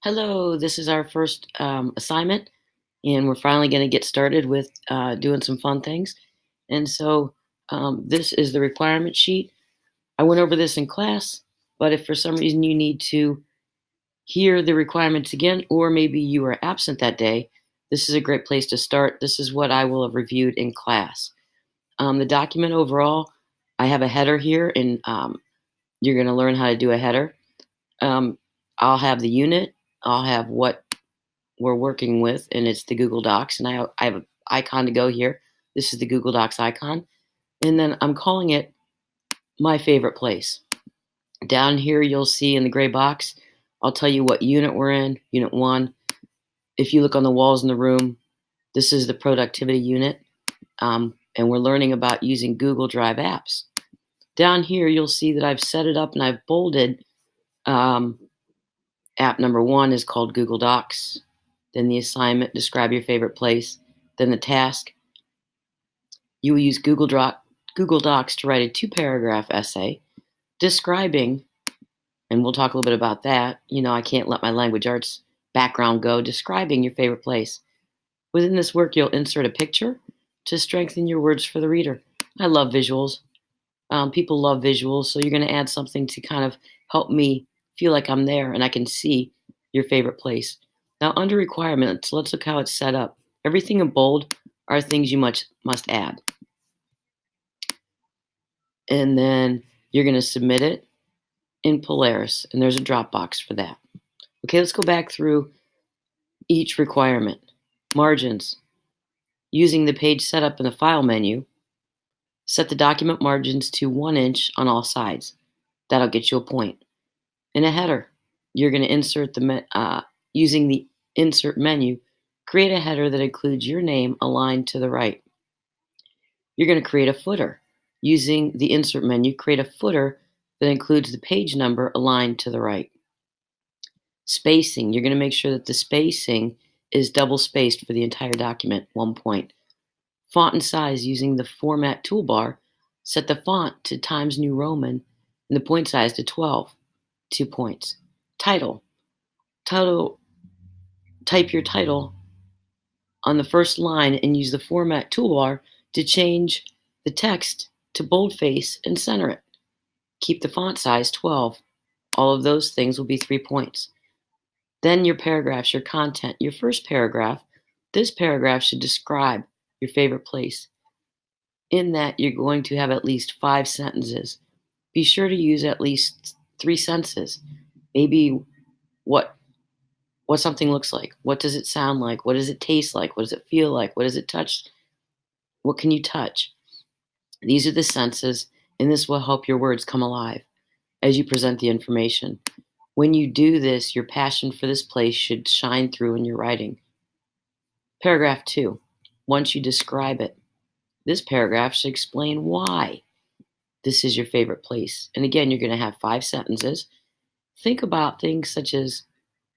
Hello, this is our first assignment, and we're finally going to get started with doing some fun things. This is the requirement sheet. I went over this in class, but if for some reason you need to hear the requirements again, or maybe you were absent that day, this is a great place to start. This is what I will have reviewed in class. The document overall, I have a header here, and you're going to learn how to do a header. Um, I'll have the unit, I'll have what we're working with, and it's the Google Docs. And I have an icon to go here. This is the Google Docs icon. And then I'm calling it my favorite place. Down here, you'll see in the gray box, I'll tell you what unit we're in, unit 1. If you look on the walls in the room, this is the productivity unit. And we're learning about using Google Drive apps. Down here, you'll see that I've set it up and I've bolded. App number 1 is called Google Docs. Then the assignment, describe your favorite place. Then the task. You will use Google Docs to write a 2-paragraph essay describing, and we'll talk a little bit about that. I can't let my language arts background go, describing your favorite place. Within this work, you'll insert a picture to strengthen your words for the reader. I love visuals. People love visuals, so you're going to add something to kind of help me feel like I'm there and I can see your favorite place. Now, under requirements, let's look how it's set up. Everything in bold are things you must add. And then you're going to submit it in Polaris, and there's a Dropbox for that. Okay, let's go back through each requirement. Margins. Using the page setup in the File menu, set the document margins to 1 inch on all sides. That'll get you a point. In a header, you're going to insert using the Insert menu, create a header that includes your name aligned to the right. You're going to create a footer. Using the Insert menu, create a footer that includes the page number aligned to the right. Spacing, you're going to make sure that the spacing is double spaced for the entire document, 1 point. Font and size, using the Format toolbar, set the font to Times New Roman and the point size to 12, 2 points. Title, type your title on the first line and use the Format toolbar to change the text to boldface and center it. Keep the font size 12. All of those things will be 3 points. Then your paragraphs, your content. Your first paragraph, this paragraph should describe your favorite place. In that, you're going to have at least 5 sentences. Be sure to use at least 3 sentences. Maybe what something looks like. What does it sound like? What does it taste like? What does it feel like? What does it touch? What can you touch? These are the senses, and this will help your words come alive as you present the information. When you do this, your passion for this place should shine through in your writing. Paragraph 2. Once you describe it, this paragraph should explain why this is your favorite place. And again, you're going to have 5 sentences. Think about things such as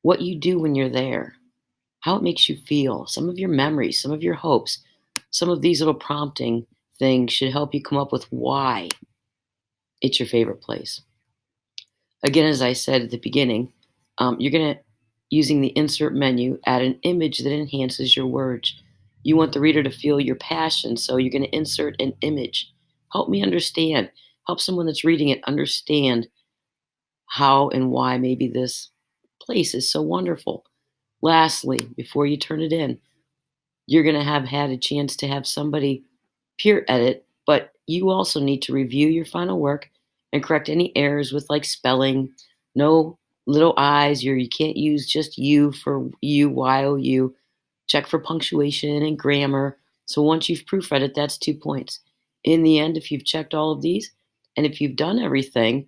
what you do when you're there, how it makes you feel, some of your memories, some of your hopes. Some of these little prompting things should help you come up with why it's your favorite place. Again, as I said at the beginning, you're going to, using the Insert menu, add an image that enhances your words. You want the reader to feel your passion, so you're going to insert an image. Help me understand. Help someone that's reading it understand how and why maybe this place is so wonderful. Lastly, before you turn it in, you're going to have had a chance to have somebody peer edit, but you also need to review your final work and correct any errors with like spelling, no little i's, you can't use just you for you, you. Check for punctuation and grammar. So once you've proofread it, that's 2 points. In the end, if you've checked all of these and if you've done everything,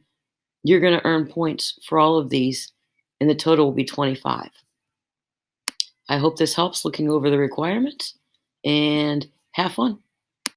you're going to earn points for all of these, and the total will be 25. I hope this helps looking over the requirements, and have fun.